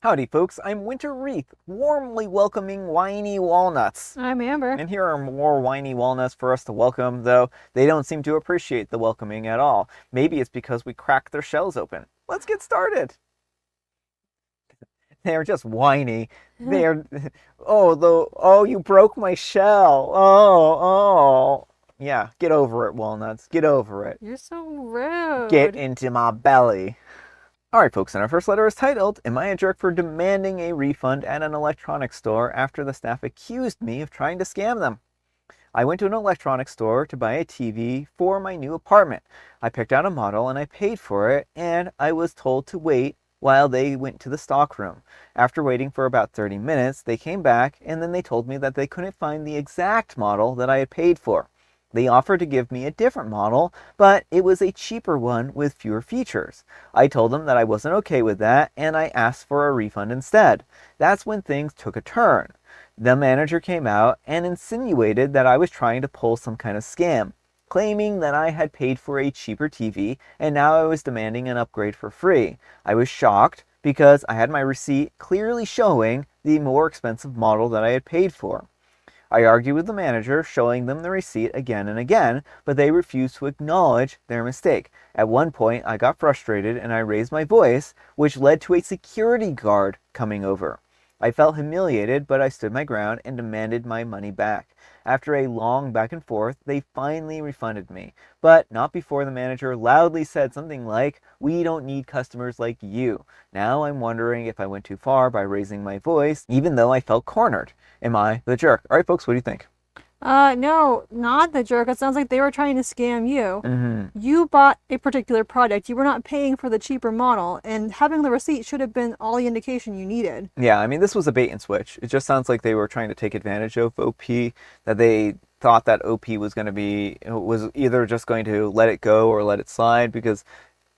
Howdy folks, I'm Winter Wreath, warmly welcoming whiny walnuts. I'm Amber. And here are more whiny walnuts for us to welcome, though they don't seem to appreciate the welcoming at all. Maybe it's because we cracked their shells open. Let's get started. They're just whiny. They're, oh, you broke my shell. Oh. Yeah, get over it, walnuts. Get over it. You're so rude. Get into my belly. Alright folks, and our first letter is titled, Am I a Jerk for Demanding a Refund at an Electronics Store After the Staff Accused Me of Trying to Scam Them? I went to an electronics store to buy a TV for my new apartment. I picked out a model and I paid for it, and I was told to wait while they went to the stock room. After waiting for about 30 minutes, they came back and then they told me that they couldn't find the exact model that I had paid for. They offered to give me a different model, but it was a cheaper one with fewer features. I told them that I wasn't okay with that, and I asked for a refund instead. That's when things took a turn. The manager came out and insinuated that I was trying to pull some kind of scam, claiming that I had paid for a cheaper TV and now I was demanding an upgrade for free. I was shocked because I had my receipt clearly showing the more expensive model that I had paid for. I argued with the manager, showing them the receipt again and again, but they refused to acknowledge their mistake. At one point, I got frustrated and I raised my voice, which led to a security guard coming over. I felt humiliated, but I stood my ground and demanded my money back. After a long back and forth, they finally refunded me, but not before the manager loudly said something like, "We don't need customers like you." Now I'm wondering if I went too far by raising my voice, even though I felt cornered. Am I the jerk? All right, folks, what do you think? No, not the jerk. It sounds like they were trying to scam you. Mm-hmm. You bought a particular product. You were not paying for the cheaper model, and having the receipt should have been all the indication you needed. Yeah, I mean, this was a bait and switch. It just sounds like they were trying to take advantage of OP, that they thought that OP was either just going to let it go or let it slide, because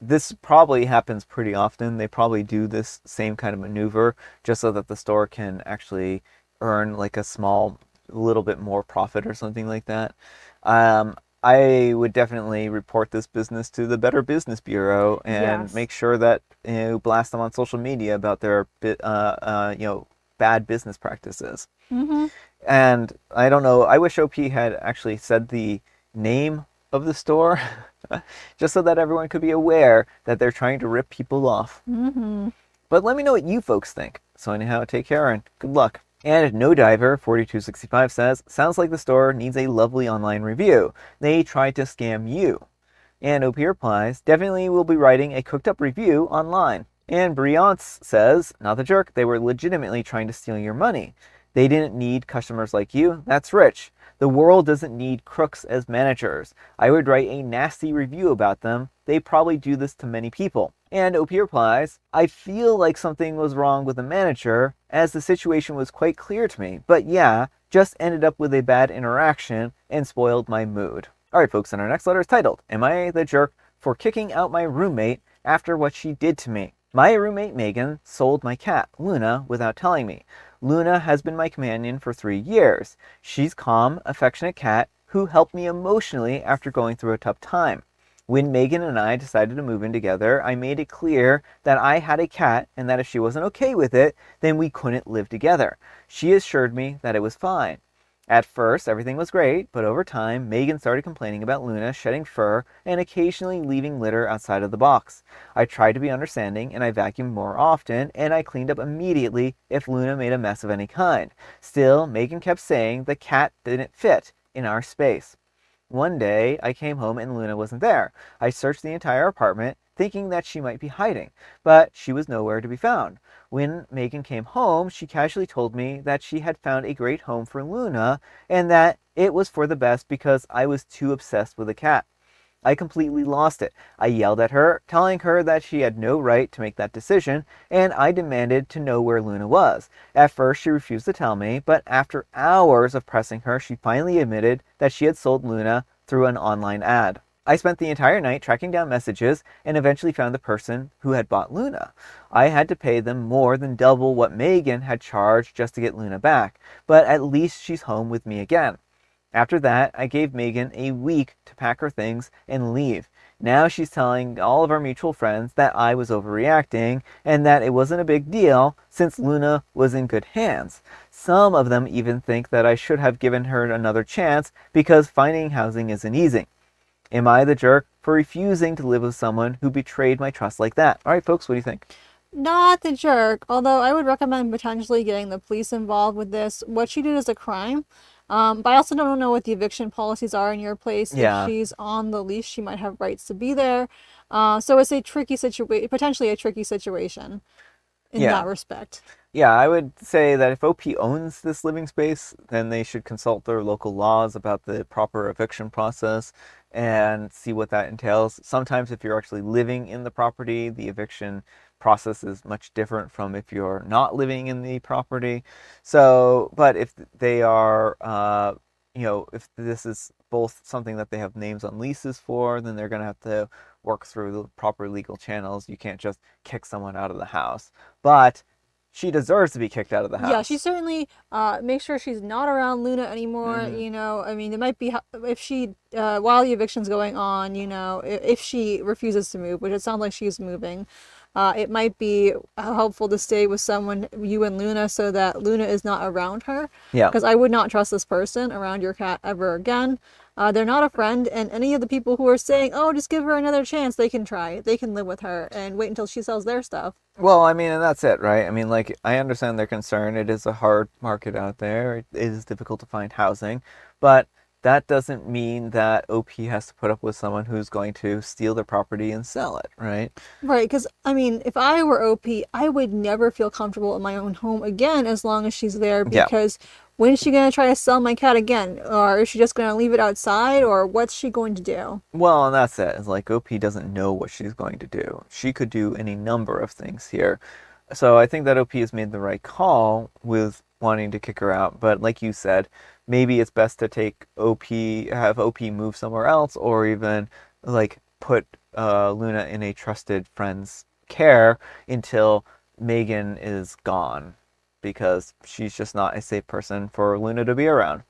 this probably happens pretty often. They probably do this same kind of maneuver just so that the store can actually earn like a small little bit more profit or something like that. I would definitely report this business to the Better Business Bureau and Yes. make sure that blast them on social media about their bad business practices. Mm-hmm. And I don't know, I wish OP had actually said the name of the store just so that everyone could be aware that they're trying to rip people off. Mm-hmm. But let me know what you folks think. So anyhow, take care and good luck. And No Diver 4265 says, sounds like the store needs a lovely online review. They tried to scam you. And OP replies, definitely will be writing a cooked up review online. And Briance says, not the jerk, they were legitimately trying to steal your money. They didn't need customers like you. That's rich. The world doesn't need crooks as managers. I would write a nasty review about them. They probably do this to many people. And OP replies, I feel like something was wrong with the manager, as the situation was quite clear to me. But yeah, just ended up with a bad interaction and spoiled my mood. Alright folks, and our next letter is titled, Am I the jerk for kicking out my roommate after what she did to me? My roommate Megan sold my cat, Luna, without telling me. Luna has been my companion for 3 years. She's calm, affectionate cat who helped me emotionally after going through a tough time. When Megan and I decided to move in together, I made it clear that I had a cat and that if she wasn't okay with it, then we couldn't live together. She assured me that it was fine. At first, everything was great, but over time, Megan started complaining about Luna shedding fur and occasionally leaving litter outside of the box. I tried to be understanding and I vacuumed more often and I cleaned up immediately if Luna made a mess of any kind. Still, Megan kept saying the cat didn't fit in our space. One day, I came home and Luna wasn't there. I searched the entire apartment, thinking that she might be hiding, but she was nowhere to be found. When Megan came home, she casually told me that she had found a great home for Luna and that it was for the best because I was too obsessed with the cat. I completely lost it. I yelled at her, telling her that she had no right to make that decision, and I demanded to know where Luna was. At first, she refused to tell me, but after hours of pressing her, she finally admitted that she had sold Luna through an online ad. I spent the entire night tracking down messages and eventually found the person who had bought Luna. I had to pay them more than double what Megan had charged just to get Luna back, but at least she's home with me again. After that, I gave Megan a week to pack her things and leave. Now she's telling all of our mutual friends that I was overreacting and that it wasn't a big deal since Luna was in good hands. Some of them even think that I should have given her another chance because finding housing isn't easy. Am I the jerk for refusing to live with someone who betrayed my trust like that? All right, folks, what do you think? Not the jerk, although I would recommend potentially getting the police involved with this. What she did is a crime. But I also don't know what the eviction policies are in your place. If Yeah, she's on the lease, she might have rights to be there. So it's a tricky situation, potentially a tricky situation in yeah. that respect. Yeah, I would say that if OP owns this living space, then they should consult their local laws about the proper eviction process and see what that entails. Sometimes, if you're actually living in the property, the eviction process is much different from if you're not living in the property. So, but if they are, if this is both something that they have names on leases for, then they're going to have to work through the proper legal channels. You can't just kick someone out of the house. But she deserves to be kicked out of the Yeah, she house. certainly make sure she's not around Luna anymore. Hmm. I mean, it might be if she while the eviction's going on, if she refuses to move, which it sounds like she's moving. It might be helpful to stay with someone, you and Luna, so that Luna is not around her. Yeah. Because I would not trust this person around your cat ever again. They're not a friend, and any of the people who are saying, "Oh, just give her another chance," they can try. They can live with her and wait until she sells their stuff. Well, I mean, and that's it, right? I mean, like, I understand their concern. It is a hard market out there. It is difficult to find housing, but that doesn't mean that OP has to put up with someone who's going to steal their property and sell it, right? Right, because I mean, if I were OP, I would never feel comfortable in my own home again as long as she's there Yeah. because when is she going to try to sell my cat again? Or is she just going to leave it outside? Or what's she going to do? Well, and that's it. It's like OP doesn't know what she's going to do. She could do any number of things here. So I think that OP has made the right call with wanting to kick her out. But like you said, maybe it's best to take OP, have OP move somewhere else, or even like put Luna in a trusted friend's care until Megan is gone, because she's just not a safe person for Luna to be around.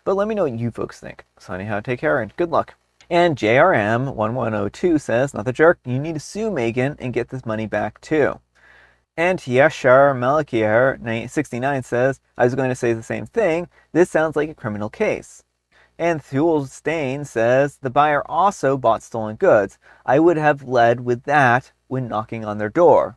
But let me know what you folks think. So anyhow, take care and good luck. And JRM1102 says, not the jerk, you need to sue Megan and get this money back too. And Yashar Malakier 69 says, I was going to say the same thing. This sounds like a criminal case. And Thule Stain says, the buyer also bought stolen goods. I would have led with that when knocking on their door.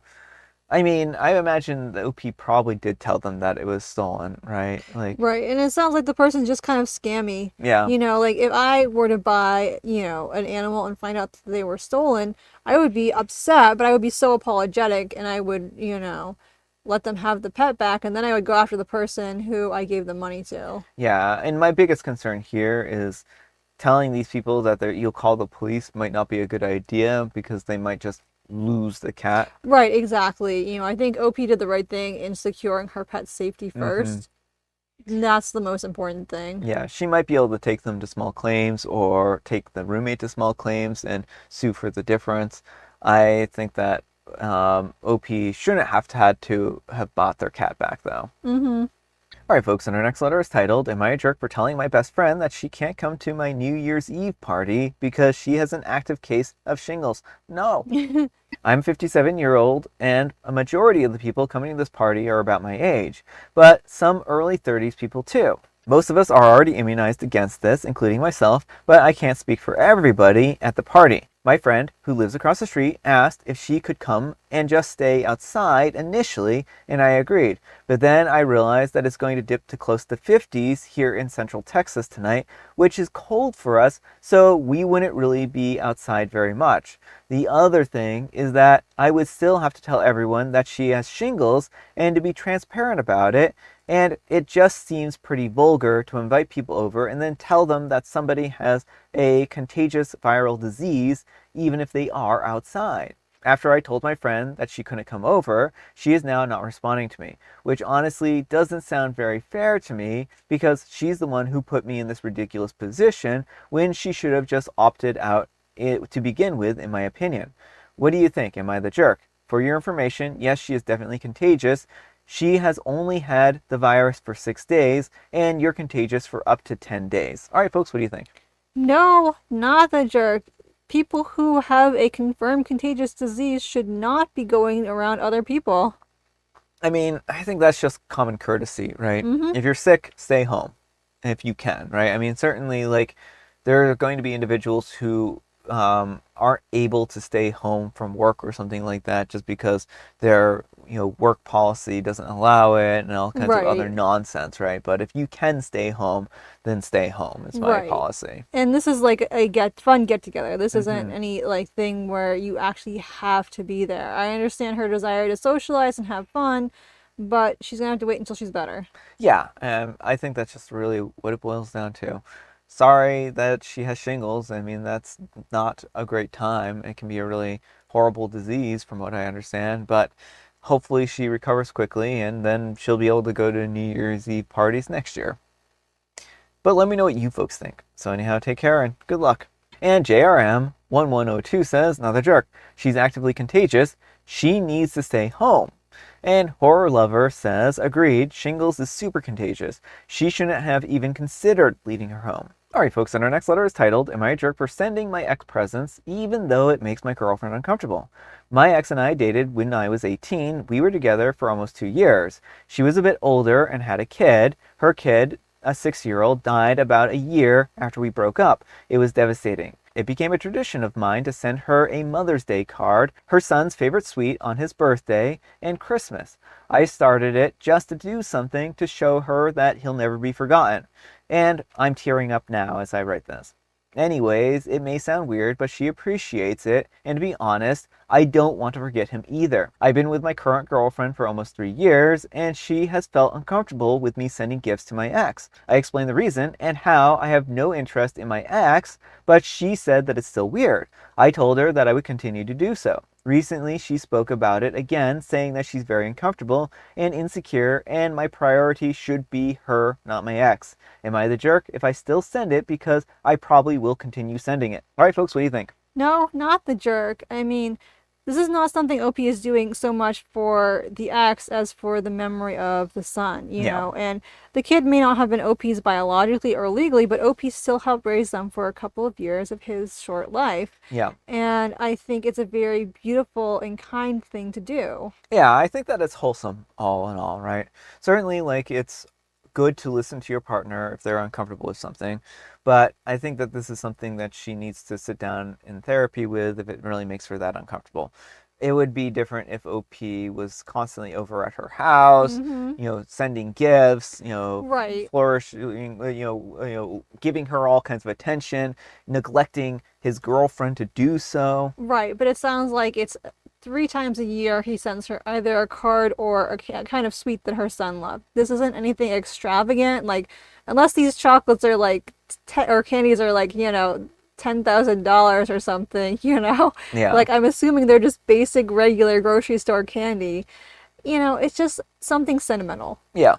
I mean, I imagine the OP probably did tell them that it was stolen, right? Like, Right, and it sounds like the person's just kind of scammy. yeah, Like if I were to buy, an animal and find out that they were stolen, I would be upset, but I would be so apologetic and I would, let them have the pet back and then I would go after the person who I gave the money to. yeah. And my biggest concern here is telling these people that you'll call the police might not be a good idea because they might just lose the cat. Right, exactly. I think OP did the right thing in securing her pet's safety Hmm. first. And that's the most important thing. Yeah, she might be able to take them to small claims or take the roommate to small claims and sue for the difference. I think that OP shouldn't have had to have bought their cat back though. Mm-hmm. All right, folks, and our next letter is titled, Am I a jerk for telling my best friend that she can't come to my New Year's Eve party because she has an active case of shingles? No. I'm 57-year-old, and a majority of the people coming to this party are about my age, but some early 30s people too. Most of us are already immunized against this, including myself, but I can't speak for everybody at the party. My friend, who lives across the street, asked if she could come and just stay outside initially, and I agreed. But then I realized that it's going to dip to close to 50s here in Central Texas tonight, which is cold for us, so we wouldn't really be outside very much. The other thing is that I would still have to tell everyone that she has shingles and to be transparent about it, and it just seems pretty vulgar to invite people over and then tell them that somebody has a contagious viral disease, even if they are outside. After I told my friend that she couldn't come over, she is now not responding to me, which honestly doesn't sound very fair to me because she's the one who put me in this ridiculous position when she should have just opted out to begin with, in my opinion. What do you think? Am I the jerk? For your information, yes, she is definitely contagious. She has only had the virus for 6 days, and you're contagious for up to 10 days. All right, folks, what do you think? No, not the jerk. people who have a confirmed contagious disease should not be going around other people. I mean, I think that's just common courtesy, right? Mm-hmm. If you're sick, stay home if you can, right? I mean, certainly, like, there are going to be individuals who aren't able to stay home from work or something like that just because their, work policy doesn't allow it and all kinds of other Right. nonsense, right? But if you can stay home, then stay home is my Right. policy. And this is like a fun get together. This isn't Hmm. any like thing where you actually have to be there. I understand her desire to socialize and have fun, but she's gonna have to wait until she's better. Yeah, I think that's just really what it boils down to. Sorry that she has shingles. I mean, that's not a great time. It can be a really horrible disease, from what I understand, but hopefully she recovers quickly and then she'll be able to go to New Year's Eve parties next year. But let me know what you folks think. So, anyhow, take care and good luck. And JRM 1102 says, not the jerk. She's actively contagious. She needs to stay home. And Horror Lover says, agreed, shingles is super contagious. She shouldn't have even considered leaving her home. Alright, folks, and our next letter is titled, Am I a jerk for sending my ex presents even though it makes my girlfriend uncomfortable? My ex and I dated when I was 18. We were together for almost 2 years. She was a bit older and had a kid. Her kid, a 6-year-old, died about a year after we broke up. It was devastating. It became a tradition of mine to send her a Mother's Day card, her son's favorite sweet on his birthday, and Christmas. I started it just to do something to show her that he'll never be forgotten. And I'm tearing up now as I write this. Anyways, it may sound weird, but she appreciates it, and to be honest, I don't want to forget him either. I've been with my current girlfriend for almost 3 years, and she has felt uncomfortable with me sending gifts to my ex. I explained the reason and how I have no interest in my ex, but she said that it's still weird. I told her that I would continue to do so. Recently, she spoke about it again, saying that she's very uncomfortable and insecure, and my priority should be her, not my ex. Am I the jerk if I still send it because I probably will continue sending it? All right, folks, what do you think? No, not the jerk. I mean, this is not something OP is doing so much for the ex as for the memory of the son, Yeah, and the kid may not have been OP's biologically or legally, but OP still helped raise them for a couple of years of his short life. yeah. And I think it's a very beautiful and kind thing to do. Yeah, I think that it's wholesome all in all, right? Certainly, like, it's good to listen to your partner if they're uncomfortable with something, but I think that this is something that she needs to sit down in therapy with if it really makes her that uncomfortable. It would be different if OP was constantly over at her house, Mm-hmm. sending gifts, Right. flourishing, giving her all kinds of attention, neglecting his girlfriend to do so. Right, but it sounds like it's 3 times a year he sends her either a card or a kind of sweet that her son loved. This isn't anything extravagant, like unless these chocolates are like or candies are like $10,000 or something. Yeah, Like I'm assuming they're just basic regular grocery store candy. It's just something sentimental. yeah.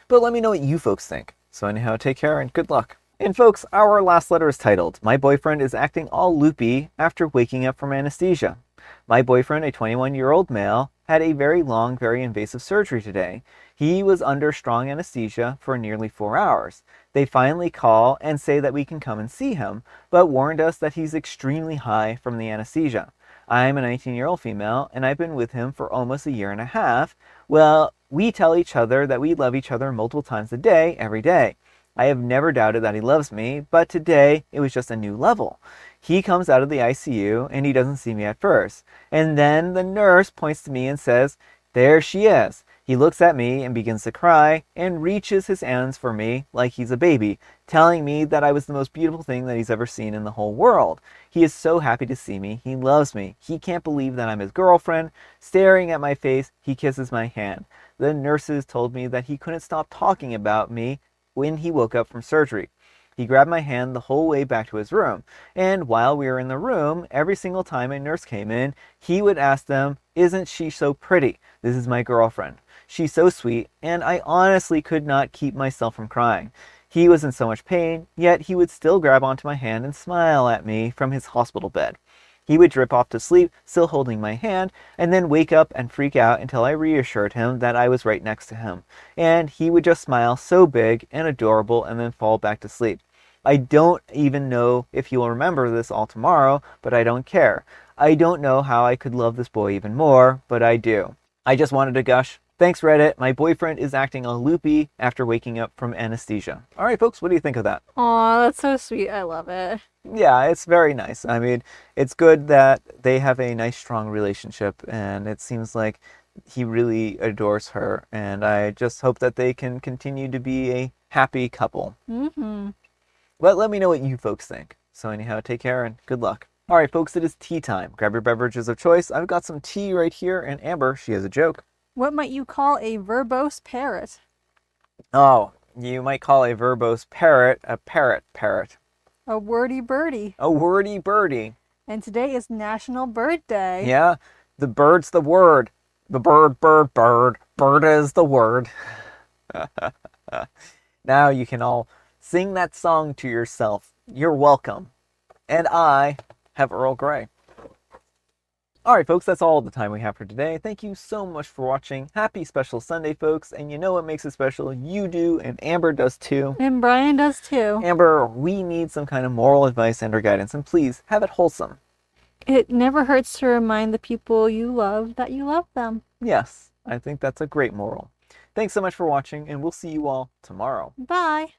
But let me know what you folks think. So, anyhow, take care and good luck. And, folks, our last letter is titled, My boyfriend is acting all loopy after waking up from anesthesia. My boyfriend, a 21-year-old male, had a very long, very invasive surgery today. He was under strong anesthesia for nearly 4 hours. They finally call and say that we can come and see him, but warned us that he's extremely high from the anesthesia. I'm a 19-year-old female, and I've been with him for almost a year and a half. Well, we tell each other that we love each other multiple times a day, every day. I have never doubted that he loves me, but today it was just a new level. He comes out of the ICU and he doesn't see me at first. And then the nurse points to me and says, There she is. He looks at me and begins to cry and reaches his hands for me like he's a baby, telling me that I was the most beautiful thing that he's ever seen in the whole world. He is so happy to see me. He loves me. He can't believe that I'm his girlfriend. Staring at my face, he kisses my hand. The nurses told me that he couldn't stop talking about me when he woke up from surgery. He grabbed my hand the whole way back to his room, and while we were in the room, every single time a nurse came in, he would ask them, Isn't she so pretty? This is my girlfriend. She's so sweet, and I honestly could not keep myself from crying. He was in so much pain, yet he would still grab onto my hand and smile at me from his hospital bed. He would drip off to sleep, still holding my hand, and then wake up and freak out until I reassured him that I was right next to him. And he would just smile so big and adorable and then fall back to sleep. I don't even know if he will remember this all tomorrow, but I don't care. I don't know how I could love this boy even more, but I do. I just wanted to gush. Thanks, Reddit. My boyfriend is acting all loopy after waking up from anesthesia. All right, folks, what do you think of that? Aw, that's so sweet. I love it. Yeah, it's very nice. I mean, it's good that they have a nice, strong relationship, and it seems like he really adores her, and I just hope that they can continue to be a happy couple. Mm-hmm. But let me know what you folks think. So anyhow, take care and good luck. All right, folks, it is tea time. Grab your beverages of choice. I've got some tea right here, and Amber, she has a joke. What might you call a verbose parrot? Oh, you might call a verbose parrot a parrot. A wordy birdie. A wordy birdie. And today is National Bird Day. Yeah, the bird's the word. The bird. Bird is the word. Now you can all sing that song to yourself. You're welcome. And I have Earl Grey. Alright, folks, that's all the time we have for today. Thank you so much for watching. Happy Special Sunday, folks. And you know what makes it special? You do, and Amber does too. And Brian does too. Amber, we need some kind of moral advice and or guidance, and please have it wholesome. It never hurts to remind the people you love that you love them. Yes, I think that's a great moral. Thanks so much for watching, and we'll see you all tomorrow. Bye.